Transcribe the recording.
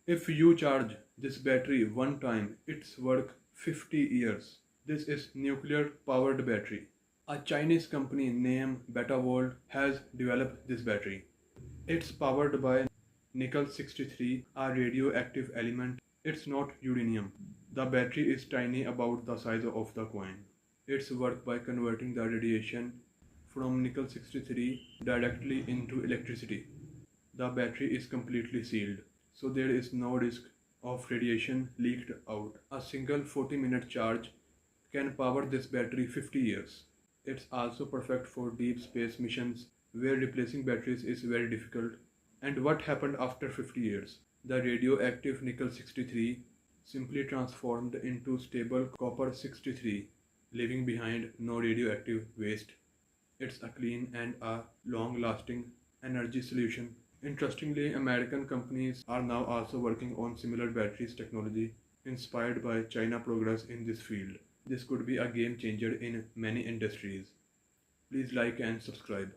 If you charge this battery one time, it's work 50 years. This is nuclear powered battery. A Chinese company named Betavolt has developed this battery. It's powered by nickel 63, a radioactive element. It's not uranium. The battery is tiny, about the size of the coin. It's work by converting the radiation from nickel 63 directly into electricity. The battery is completely sealed, so there is no risk of radiation leaked out. A single 40-minute charge can power this battery 50 years. It's also perfect for deep space missions where replacing batteries is very difficult. And what happened after 50 years? The radioactive nickel 63 simply transformed into stable copper 63, leaving behind no radioactive waste. It's a clean and a long-lasting energy solution. Interestingly, American companies are now also working on similar batteries technology inspired by China progress in this field. This could be a game changer in many industries. Please like and subscribe.